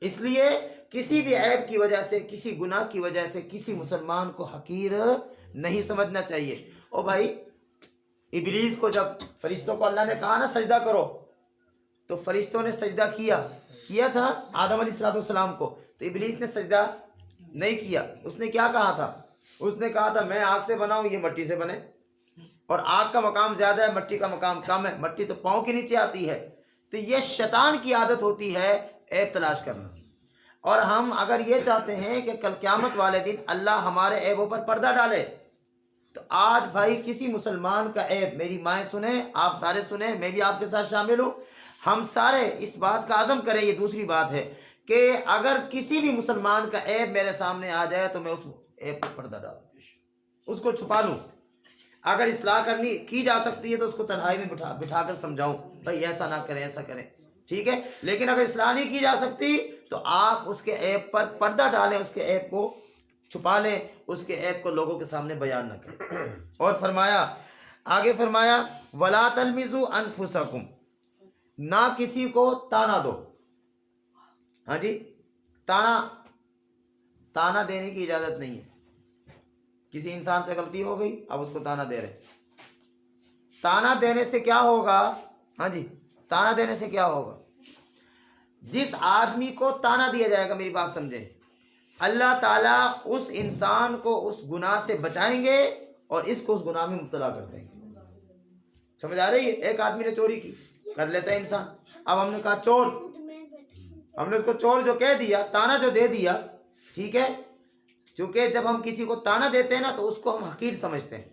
A: اس لیے کسی بھی عیب کی وجہ سے، کسی گناہ کی وجہ سے کسی مسلمان کو حقیر نہیں سمجھنا چاہیے۔ او بھائی، ابلیس کو جب فرشتوں کو اللہ نے کہا نا سجدہ کرو، تو فرشتوں نے سجدہ کیا تھا آدم علیہ السلام کو، تو ابلیس نے سجدہ نہیں کیا۔ اس نے کیا کہا تھا؟ اس نے کہا تھا میں آگ سے بنا ہوں، یہ مٹی سے بنے، اور آگ کا مقام زیادہ ہے، مٹی کا مقام کم ہے، مٹی تو پاؤں کے نیچے آتی ہے۔ تو یہ شیطان کی عادت ہوتی ہے عیب تلاش کرنا، اور ہم اگر یہ چاہتے ہیں کہ کل قیامت والے دن اللہ ہمارے عیبوں پر پردہ ڈالے، تو آج بھائی کسی مسلمان کا عیب، میری مائیں سنیں، آپ سارے سنیں، میں بھی آپ کے ساتھ شامل ہوں، ہم سارے اس بات کا عزم کریں۔ یہ دوسری بات ہے کہ اگر کسی بھی مسلمان کا عیب میرے سامنے آ جائے تو میں اس عیب پر پردہ ڈالوں، اس کو چھپا لوں۔ اگر اصلاح کی جا سکتی ہے تو اس کو تنہائی میں بٹھا کر سمجھاؤں، بھائی ایسا نہ کریں، ایسا کریں، ٹھیک ہے۔ لیکن اگر اصلاح نہیں کی جا سکتی تو آپ اس کے عیب پر پردہ ڈالیں، اس کے عیب کو چھپا لیں، اس کے عیب کو لوگوں کے سامنے بیان نہ کریں۔ اور آگے فرمایا وَلَا تَلْمِزُوا أَنفُسَكُمْ، نہ کسی کو تانا دو۔ ہاں جی، تانا دینے کی اجازت نہیں ہے۔ کسی انسان سے غلطی ہو گئی، اب اس کو تانا دے رہے۔ تانا دینے سے کیا ہوگا؟ ہاں جی، تانا دینے سے کیا ہوگا؟ جس آدمی کو تانا دیا جائے گا، میری بات سمجھیں، اللہ تعالیٰ اس انسان کو اس گناہ سے بچائیں گے اور اس کو اس گناہ میں مبتلا کر دیں گے۔ سمجھ آ رہی ہے؟ ایک آدمی نے چوری کی، کر لیتا ہے انسان، اب ہم نے کہا چور، ہم نے اس کو چور جو کہہ دیا، تانا جو دے دیا، ٹھیک ہے، چونکہ جب ہم کسی کو تانا دیتے ہیں نا تو اس کو ہم حقیر سمجھتے ہیں،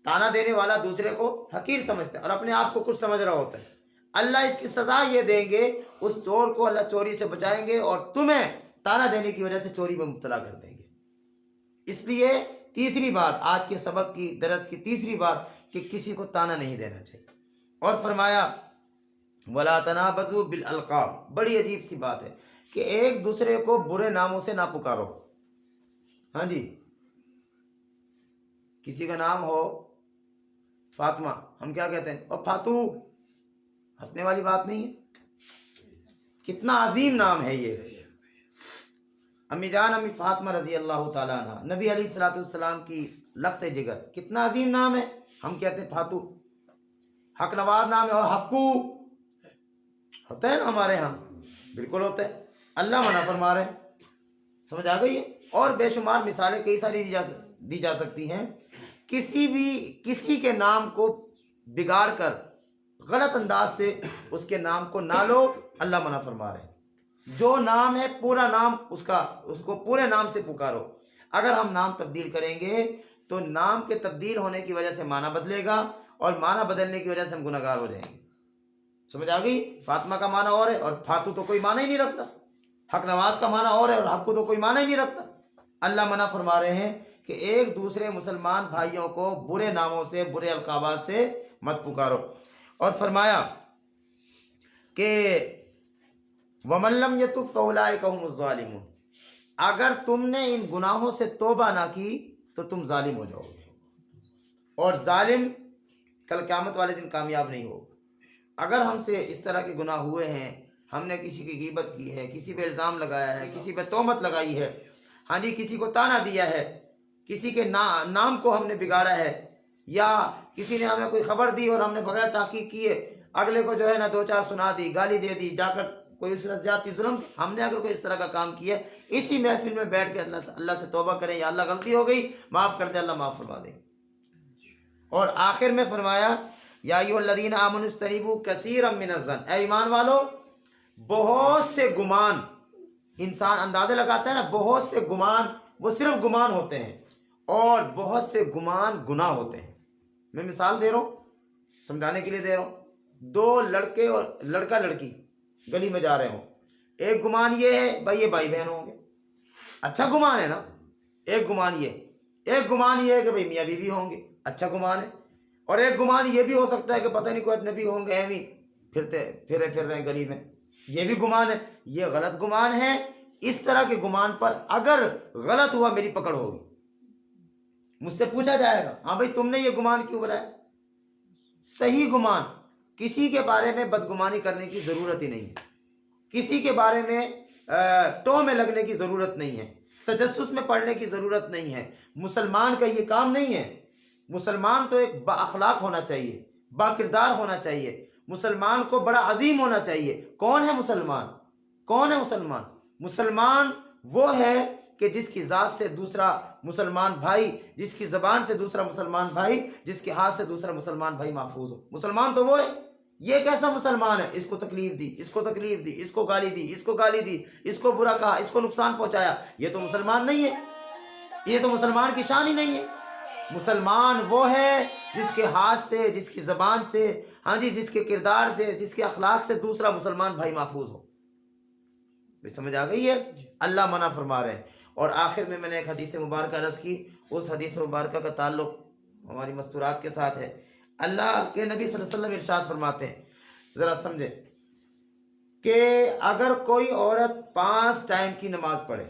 A: تانا دینے والا دوسرے کو حقیر سمجھتا ہے اور اپنے آپ کو کچھ سمجھ رہا ہوتا ہے۔ اللہ اس کی سزا یہ دیں گے، اس چور کو اللہ چوری سے بچائیں گے اور تمہیں تانا دینے کی وجہ سے چوری میں مبتلا کر دیں گے۔ اس لیے تیسری بات، آج کے سبق کی درس کی تیسری بات، کہ کسی کو تانا نہیں دینا چاہیے۔ اور فرمایا ولا تنابزوا بالالقاب، بڑی عجیب سی بات ہے کہ ایک دوسرے کو برے ناموں سے نہ پکارو. ہاں جی، کسی کا نام ہو فاطمہ، ہم کیا کہتے ہیں؟ اور فاتو، ہنسنے والی بات نہیں ہے. کتنا عظیم نام ہے یہ. امی جان امی فاطمہ رضی اللہ تعالیٰ عنہ، نبی علیہ الصلوۃ والسلام کی لخت جگر، کتنا عظیم نام ہے. ہم کہتے ہیں فاتو. حق نواز نام ہے، اور حقو ہوتا ہے نا ہمارے ہاں، بالکل ہوتا ہے. اللہ منع فرما رہے ہیں. سمجھ آ گئی ہے؟ اور بے شمار مثالیں کئی ساری دی جا سکتی ہیں. کسی کے نام کو بگاڑ کر غلط انداز سے اس کے نام کو نہ لو، اللہ منع فرما رہے ہیں. جو نام ہے پورا نام اس کو پورے نام سے پکارو. اگر ہم نام تبدیل کریں گے تو نام کے تبدیل ہونے کی وجہ سے معنی بدلے گا، اور معنی بدلنے کی وجہ سے ہم گناہگار ہو جائیں گے. سمجھ آ گئی؟ فاطمہ کا معنی اور ہے، اور فاتو تو کوئی معنی ہی نہیں رکھتا. حق نواز کا معنی اور ہے، اور حق کو تو کوئی معنی ہی نہیں رکھتا. اللہ منع فرما رہے ہیں کہ ایک دوسرے مسلمان بھائیوں کو برے ناموں سے، برے القابات سے مت پکارو. اور فرمایا کہ وَمَن لَّمْ يَتُبْ فَأُولَٰئِكَ هُمُ الظَّالِمُونَ، اگر تم نے ان گناہوں سے توبہ نہ کی تو تم ظالم ہو جاؤ گے، اور ظالم کل قیامت والے دن کامیاب نہیں ہوگا. اگر ہم سے اس طرح کے گناہ ہوئے ہیں، ہم نے کسی کی غیبت کی ہے، کسی پہ الزام لگایا ہے، کسی پہ تہمت لگائی ہے، ہاں جی، کسی کو تانا دیا ہے، کسی کے نام کو ہم نے بگاڑا ہے، یا کسی نے ہمیں کوئی خبر دی اور ہم نے بغیر تحقیق کیے اگلے کو جو ہے نا دو چار سنا دی، گالی دے دی، جا کر کوئی اس کا زیادتی ظلم، ہم نے اگر کوئی اس طرح کا کام کیا، اسی محفل میں بیٹھ کے اللہ سے توبہ کریں، یا اللہ غلطی ہو گئی معاف کر دے، اللہ معاف فرما دے. اور آخر میں فرمایا یا ایھا الذین آمنوا اجتنبوا کثیرا من الظن، اے ایمان والو، بہت سے گمان، انسان اندازے لگاتا ہے نا، بہت سے گمان وہ صرف گمان ہوتے ہیں، اور بہت سے گمان گناہ ہوتے ہیں. میں مثال دے رہا ہوں، سمجھانے کے لیے دے رہا ہوں. دو لڑکے اور لڑکا لڑکی گلی میں جا رہے ہوں، ایک گمان یہ ہے بھائی یہ بھائی بہن ہوں گے، اچھا گمان ہے نا. ایک گمان یہ ہے کہ بھائی میاں بیوی ہوں گے، اچھا گمان ہے. اور ایک گمان یہ بھی ہو سکتا ہے کہ پتہ نہیں کوئی اجنبی ہوں گے، ایویں پھر رہے ہیں گلی میں، یہ بھی گمان ہے. یہ غلط گمان ہے. اس طرح کے گمان پر اگر غلط ہوا میری پکڑ ہوگی، مجھ سے پوچھا جائے گا ہاں بھائی تم نے یہ گمان کیوں بنایا. صحیح گمان، کسی کے بارے میں بدگمانی کرنے کی ضرورت ہی نہیں ہے، کسی کے بارے میں ٹو میں لگنے کی ضرورت نہیں ہے، تجسس میں پڑھنے کی ضرورت نہیں ہے. مسلمان کا یہ کام نہیں ہے. مسلمان تو ایک با اخلاق ہونا چاہیے، با کردار ہونا چاہیے، مسلمان کو بڑا عظیم ہونا چاہیے. کون ہے مسلمان؟ کون ہے مسلمان؟ مسلمان وہ ہے کہ جس کی ذات سے دوسرا مسلمان بھائی، جس کی زبان سے دوسرا مسلمان بھائی، جس کے ہاتھ سے دوسرا مسلمان بھائی محفوظ ہو. مسلمان تو وہ ہے. یہ کیسا مسلمان ہے؟ اس کو تکلیف دی، اس کو تکلیف دی، اس کو گالی دی، اس کو گالی دی، اس کو برا کہا، اس کو نقصان پہنچایا، یہ تو مسلمان نہیں ہے. یہ تو مسلمان کی شان ہی نہیں ہے. مسلمان وہ ہے جس کے ہاتھ سے، جس کی زبان سے، ہاں جی، جس کے کردار سے، جس کے اخلاق سے دوسرا مسلمان بھائی محفوظ ہو. سمجھ آ گئی ہے؟ اللہ منع فرما رہے ہیں. اور آخر میں نے ایک حدیث مبارکہ عرض کی، اس حدیث مبارکہ کا تعلق ہماری مستورات کے ساتھ ہے. اللہ کے نبی صلی اللہ علیہ وسلم ارشاد فرماتے ہیں، ذرا سمجھے، کہ اگر کوئی عورت 5 ٹائم کی نماز پڑھے،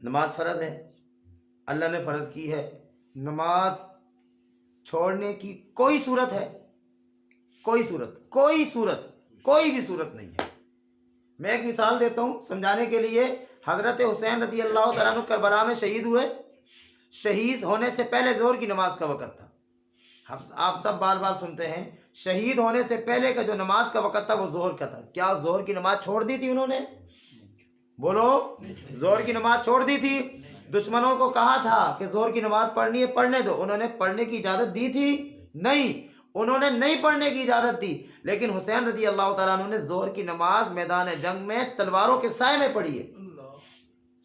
A: نماز فرض ہے، اللہ نے فرض کی ہے، نماز چھوڑنے کی کوئی صورت ہے؟ کوئی بھی صورت نہیں ہے. میں ایک مثال دیتا ہوں سمجھانے کے لیے. حضرت حسین رضی اللہ تعالیٰ عنہ کربلا میں شہید ہوئے. شہید ہونے سے پہلے ظہر کی نماز کا وقت تھا. آپ سب بار بار سنتے ہیں، شہید ہونے سے پہلے کا جو نماز کا وقت تھا وہ ظہر کا تھا. کیا ظہر کی نماز چھوڑ دی تھی انہوں نے؟ بولو، ظہر کی نماز چھوڑ دی تھی؟ دشمنوں کو کہا تھا کہ ظہر کی نماز پڑھنی ہے پڑھنے دو، انہوں نے پڑھنے کی اجازت دی تھی؟ نہیں، انہوں نے نہیں پڑھنے کی اجازت دی. لیکن حسین رضی اللہ تعالیٰ عنہ نے ظہر کی نماز میدان جنگ میں تلواروں کے سائے میں پڑھی ہے.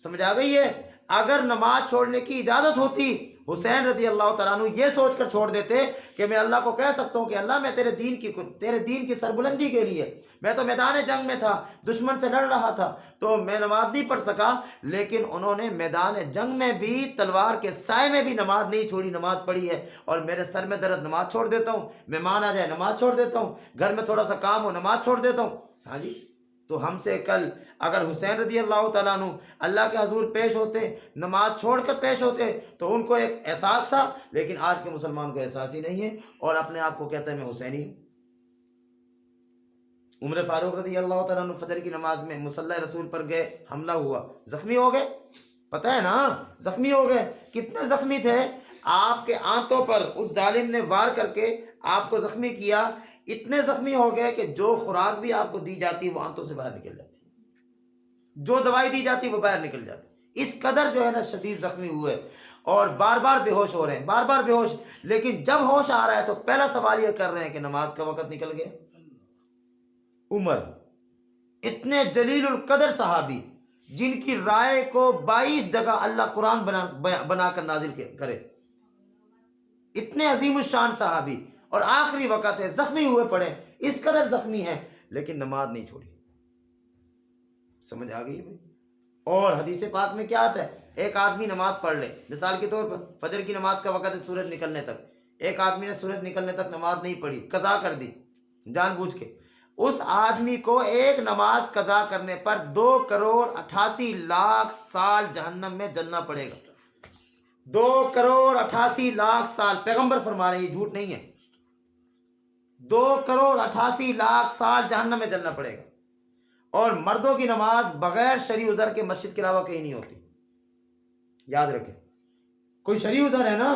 A: سمجھ آ گئی ہے؟ اگر نماز چھوڑنے کی اجازت ہوتی حسین رضی اللہ تعالیٰ عنہ یہ سوچ کر چھوڑ دیتے کہ میں اللہ کو کہہ سکتا ہوں کہ اللہ میں تیرے دین کی سربلندی کے لیے، میں تو میدان جنگ میں تھا، دشمن سے لڑ رہا تھا، تو میں نماز نہیں پڑھ سکا، لیکن انہوں نے میدان جنگ میں بھی تلوار کے سائے میں بھی نماز نہیں چھوڑی، نماز پڑھی ہے۔ اور میرے سر میں درد، نماز چھوڑ دیتا ہوں، مہمان آ جائے نماز چھوڑ دیتا ہوں، گھر میں تھوڑا سا کام ہو نماز چھوڑ دیتا ہوں۔ ہاں جی، تو ہم سے کل اگر حسین رضی اللہ تعالیٰ عنہ اللہ کے حضور پیش ہوتے، نماز چھوڑ کر پیش ہوتے، تو ان کو ایک احساس تھا، لیکن آج کے مسلمان کو احساس ہی نہیں ہے، اور اپنے آپ کو کہتا ہے میں حسینی ہوں۔ عمر فاروق رضی اللہ تعالیٰ عنہ فجر کی نماز میں مصلی رسول پر گئے، حملہ ہوا، زخمی ہو گئے، پتہ ہے نا، زخمی ہو گئے۔ کتنے زخمی تھے؟ آپ کے آنتوں پر اس ظالم نے وار کر کے آپ کو زخمی کیا، اتنے زخمی ہو گئے کہ جو خوراک بھی آپ کو دی جاتی وہ آنتوں سے باہر نکل جاتی، جو دوائی دی جاتی وہ باہر نکل جاتی، اس قدر جو ہے نا شدید زخمی ہوئے، اور بار بار بے ہوش ہو رہے ہیں، بار بار بے ہوش۔ لیکن جب ہوش آ رہا ہے تو پہلا سوال یہ کر رہے ہیں کہ نماز کا وقت نکل گیا۔ عمر، اتنے جلیل القدر صحابی جن کی رائے کو 22 جگہ اللہ قرآن بنا کر نازل کرے، اتنے عظیم الشان صحابی، اور آخری وقت ہے، زخمی ہوئے پڑے، اس قدر زخمی ہیں، لیکن نماز نہیں چھوڑی۔ سمجھ آ گئی بھائی؟ اور حدیث پاک میں کیا آتا ہے؟ ایک آدمی نماز پڑھ لے، مثال کے طور پر فجر کی نماز کا وقت ہے سورج نکلنے تک، ایک آدمی نے سورج نکلنے تک نماز نہیں پڑھی، قضا کر دی جان بوجھ کے، اس آدمی کو ایک نماز قضا کرنے پر 2,88,00,000 سال جہنم میں جلنا پڑے گا۔ 2,88,00,000 سال، پیغمبر فرما رہے ہیں، یہ جھوٹ نہیں ہے، 2,88,00,000 سال جہنم میں جلنا پڑے گا۔ اور مردوں کی نماز بغیر شرعی عذر کے مسجد کے علاوہ کہیں نہیں ہوتی، یاد رکھیں۔ کوئی شرعی عذر ہے نا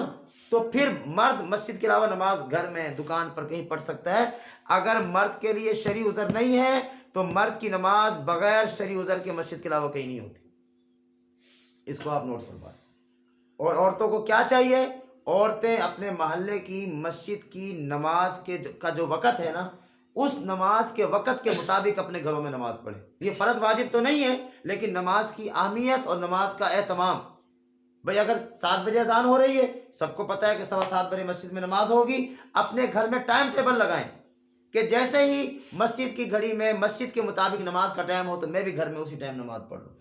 A: تو پھر مرد مسجد کے علاوہ نماز گھر میں، دکان پر، کہیں پڑھ سکتا ہے۔ اگر مرد کے لیے شرعی عذر نہیں ہے تو مرد کی نماز بغیر شرعی عذر کے مسجد کے علاوہ کہیں نہیں ہوتی، اس کو آپ نوٹ فرمائیں۔ اور عورتوں کو کیا چاہیے؟ عورتیں اپنے محلے کی مسجد کی نماز کا جو وقت ہے نا، اس نماز کے وقت کے مطابق اپنے گھروں میں نماز پڑھیں۔ یہ فرض واجب تو نہیں ہے، لیکن نماز کی اہمیت اور نماز کا اہتمام، بھئی اگر 7 بجے اذان ہو رہی ہے، سب کو پتہ ہے کہ 7:15 بجے مسجد میں نماز ہوگی، اپنے گھر میں ٹائم ٹیبل لگائیں کہ جیسے ہی مسجد کی گھڑی میں مسجد کے مطابق نماز کا ٹائم ہو تو میں بھی گھر میں اسی ٹائم نماز پڑھ لوں۔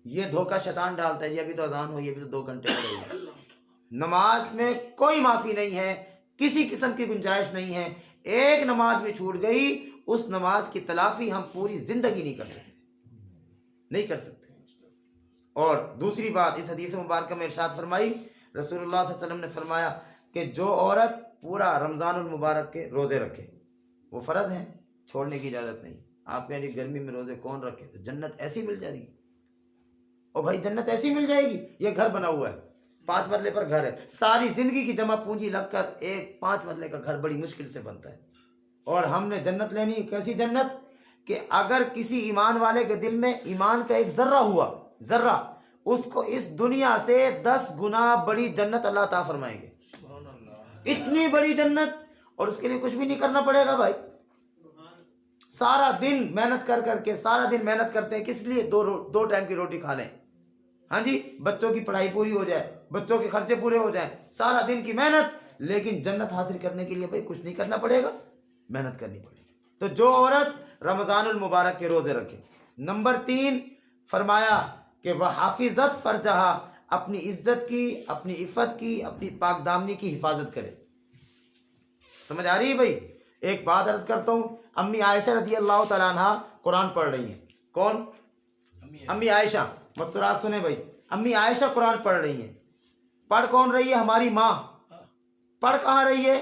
A: یہ دھوکہ شیطان ڈالتا ہے، یہ ابھی تو اذان ہوئی، ابھی تو 2 گھنٹے ہو رہی ہے۔ نماز میں کوئی معافی نہیں ہے، کسی قسم کی گنجائش نہیں ہے۔ ایک نماز بھی چھوٹ گئی، اس نماز کی تلافی ہم پوری زندگی نہیں کر سکتے، نہیں کر سکتے۔ اور دوسری بات، اس حدیث مبارکہ میں ارشاد فرمائی، رسول اللہ صلی اللہ علیہ وسلم نے فرمایا کہ جو عورت پورا رمضان المبارک کے روزے رکھے، وہ فرض ہیں، چھوڑنے کی اجازت نہیں۔ آپ کہیں گے گرمی میں روزے کون رکھے؟ تو جنت ایسی مل جائے گی، اور بھائی جنت ایسی مل جائے گی، یہ گھر بنا ہوا ہے، 5 مرلے پر گھر ہے، ساری زندگی کی جمع پونجی لگ کر ایک 5 مرلے کا گھر بڑی مشکل سے بنتا ہے۔ اور ہم نے جنت لینی، کیسی جنت کہ اگر کسی ایمان والے کے دل میں ایمان کا ایک ذرہ ہوا، ذرہ، اس کو اس دنیا سے 10 گنا بڑی جنت اللہ عطا فرمائیں گے، اتنی بڑی جنت، اور اس کے لیے کچھ بھی نہیں کرنا پڑے گا بھائی۔ سارا دن محنت کر کے، سارا دن محنت کرتے ہیں کس لیے؟ 2 ٹائم کی روٹی کھا لیں، ہاں جی، بچوں کی پڑھائی پوری ہو جائے، بچوں کے خرچے پورے ہو جائیں، سارا دن کی محنت، لیکن جنت حاصل کرنے کے لیے بھائی کچھ نہیں کرنا پڑے گا، محنت کرنی پڑے گی۔ تو جو عورت رمضان المبارک کے روزے رکھے، نمبر 3 فرمایا کہ وہ حافظت فرجہا، اپنی عزت کی، اپنی عفت کی، اپنی پاک دامنی کی حفاظت کرے۔ سمجھ آ رہی ہے بھائی؟ ایک بات عرض کرتا ہوں، امی عائشہ رضی اللہ تعالیٰ عنہ قرآن پڑھ رہی ہیں۔ کون؟ امی عائشہ، مستورات سنیں بھائی، امی عائشہ قرآن پڑھ رہی ہیں۔ پڑھ کون رہی ہے؟ ہماری ماں۔ پڑھ کہاں رہی ہے؟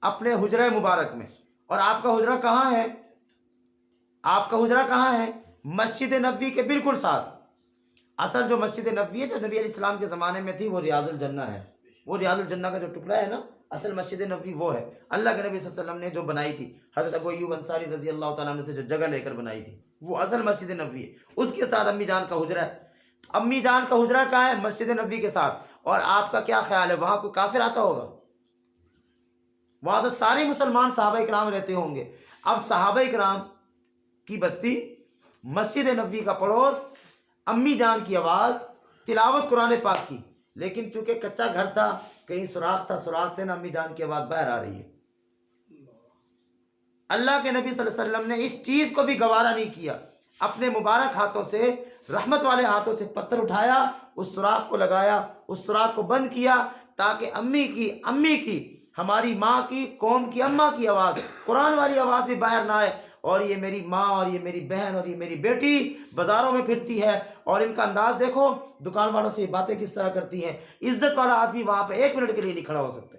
A: اپنے حجرہ مبارک میں۔ اور آپ کا حجرہ کہاں ہے؟ آپ کا حجرہ کہاں ہے؟ مسجد نبوی کے بالکل ساتھ۔ اصل جو مسجد نبوی ہے جو نبی علیہ السلام کے زمانے میں تھی، وہ ریاض الجنہ ہے، وہ ریاض الجنہ کا جو ٹکڑا ہے نا، اصل مسجد نبوی وہ ہے، اللہ کے نبی صلی اللہ علیہ وسلم نے جو بنائی تھی، حضرت ابو ایوب انصاری رضی اللہ تعالیٰ عنہ سے جو جگہ لے کر بنائی تھی، وہ اصل مسجد نبوی ہے، اس کے ساتھ امی جان کا حجرہ ہے۔ امی جان کا حجرہ کہاں ہے؟ مسجد نبوی کے ساتھ۔ اور آپ کا کیا خیال ہے، وہاں کوئی کافر آتا ہوگا؟ وہاں تو سارے مسلمان صحابہ اکرام رہتے ہوں گے۔ اب صحابہ اکرام کی بستی، مسجد نبوی کا پڑوس، امی جان کی آواز، تلاوت قرآن پاک کی، لیکن چونکہ کچا گھر تھا، کہیں سوراخ تھا، سوراخ سے نا امی جان کی آواز باہر آ رہی ہے۔ اللہ کے نبی صلی اللہ علیہ وسلم نے اس چیز کو بھی گوارا نہیں کیا، اپنے مبارک ہاتھوں سے، رحمت والے ہاتھوں سے پتھر اٹھایا، اس سوراخ کو لگایا، اس سوراخ کو بند کیا، تاکہ امی کی ہماری ماں کی، قوم کی اماں کی آواز، قرآن والی آواز بھی باہر نہ آئے۔ اور یہ میری ماں اور یہ میری بہن اور یہ میری بیٹی بازاروں میں پھرتی ہے، اور ان کا انداز دیکھو، دکان والوں سے یہ باتیں کس طرح کرتی ہیں۔ عزت والا آدمی وہاں پہ 1 منٹ کے لیے نہیں کھڑا ہو سکتا۔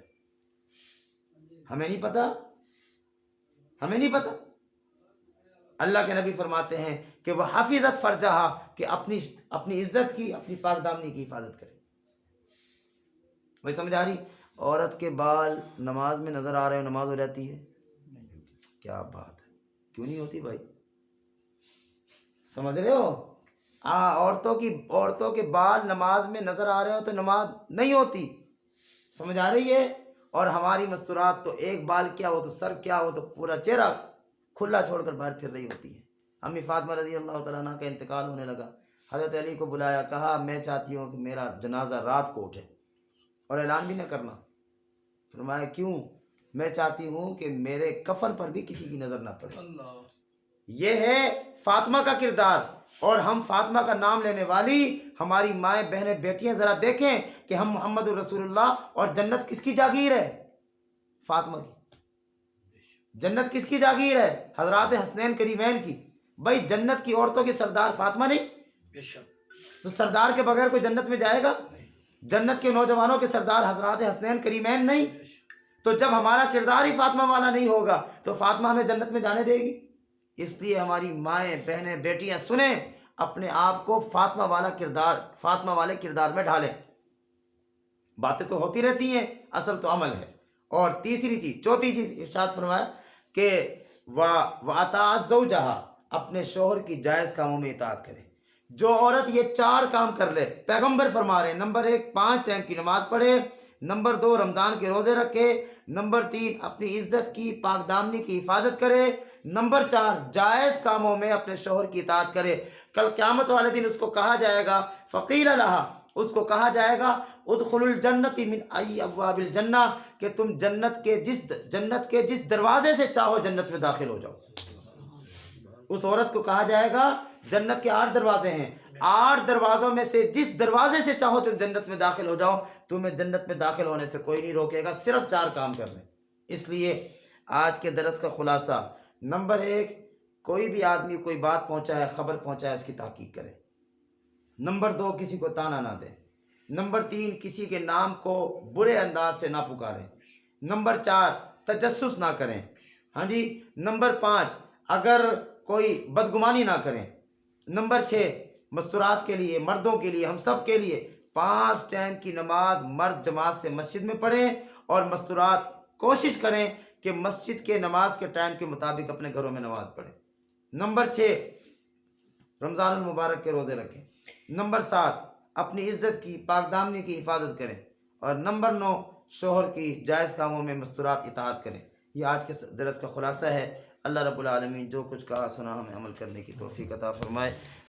A: ہمیں نہیں پتا، ہمیں نہیں پتا۔ اللہ کے نبی فرماتے ہیں کہ وہ حفظت فرجہا، کہ اپنی عزت کی، اپنی پاک دامنی کی حفاظت کرے۔ وہی سمجھ آ رہی؟ عورت کے بال نماز میں نظر آ رہے ہو، نماز ہو جاتی ہے؟ کیا بات ہے، کیوں نہیں ہوتی بھائی؟ سمجھ رہے ہو؟ عورتوں کے بال نماز میں نظر آ رہے ہو تو نماز نہیں ہوتی، سمجھ آ رہی ہے؟ اور ہماری مستورات تو ایک بال کیا ہو تو سر کیا ہو تو پورا چہرہ کھلا چھوڑ کر باہر پھر رہی ہوتی ہے۔ امی فاطمہ رضی اللہ تعالیٰ عنہ کا انتقال ہونے لگا، حضرت علی کو بلایا، کہا میں چاہتی ہوں کہ میرا جنازہ رات کو اٹھے اور اعلان بھی نہ کرنا۔ فرمایا کیوں؟ میں چاہتی ہوں کہ میرے کفن پر بھی کسی کی نظر نہ پڑے۔ یہ ہے فاطمہ کا کردار۔ اور ہم فاطمہ کا نام لینے والی ہماری مائیں، بہنیں، بیٹیاں ذرا دیکھیں کہ ہم محمد رسول اللہ، اور جنت کس کی جاگیر ہے؟ فاطمہ کی۔ جنت کس کی جاگیر ہے؟ حضرات حسنین کریمین کی۔ بھائی جنت کی عورتوں کی سردار فاطمہ نہیں؟ تو سردار کے بغیر کوئی جنت میں جائے گا؟ جنت کے نوجوانوں کے سردار حضرات حسنین کریمین نہیں؟ تو جب ہمارا کردار ہی فاطمہ والا نہیں ہوگا تو فاطمہ ہمیں جنت میں جانے دے گی؟ اس لیے ہماری مائیں، بہنیں، بیٹیاں سنیں، اپنے آپ کو فاطمہ والے کردار میں ڈھالیں۔ باتیں تو ہوتی رہتی ہیں، اصل تو عمل ہے۔ اور چوتھی چیز ارشاد فرمایا کہ وَأَطَاعَتْ زَوْجَهَا، اپنے شوہر کی جائز کاموں میں اطاعت کرے۔ جو عورت یہ 4 کام کر لے، پیغمبر فرما رہے ہیں، نمبر 1 5 ٹائم کی نماز پڑھے، نمبر 2 رمضان کے روزے رکھے، نمبر 3 اپنی عزت کی، پاک دامنی کی حفاظت کرے، نمبر 4 جائز کاموں میں اپنے شوہر کی اطاعت کرے، کل قیامت والے دن اس کو کہا جائے گا، فقیل لہا، اس کو کہا جائے گا ادخلوا الجنت من ای ابواب الجنہ، کہ تم جنت کے جس دروازے سے چاہو جنت میں داخل ہو جاؤ۔ اس عورت کو کہا جائے گا جنت کے 8 دروازے ہیں، 8 دروازوں میں سے جس دروازے سے چاہو تم جنت میں داخل ہو جاؤ، تمہیں جنت میں داخل ہونے سے کوئی نہیں روکے گا، صرف 4 کام کر لیں۔ اس لیے آج کے درس کا خلاصہ، نمبر 1 کوئی بھی آدمی کوئی بات پہنچائے، خبر پہنچائے، اس کی تحقیق کرے۔ نمبر 2 کسی کو تانا نہ دے۔ نمبر 3 کسی کے نام کو برے انداز سے نہ پکاریں۔ نمبر 4 تجسس نہ کریں۔ ہاں جی۔ نمبر 5 اگر کوئی بدگمانی نہ کریں۔ نمبر 6 مستورات کے لیے، مردوں کے لیے، ہم سب کے لیے 5 ٹائم کی نماز مرد جماعت سے مسجد میں پڑھیں، اور مستورات کوشش کریں کہ مسجد کے نماز کے ٹائم کے مطابق اپنے گھروں میں نماز پڑھیں۔ نمبر 6 رمضان المبارک کے روزے رکھیں۔ نمبر 7 اپنی عزت کی، پاک دامنی کی حفاظت کریں۔ اور نمبر 9 شوہر کی جائز کاموں میں مستورات اطاعت کریں۔ یہ آج کے درس کا خلاصہ ہے۔ اللہ رب العالمین جو کچھ کہا سنا ہمیں عمل کرنے کی توفیق عطا فرمائے۔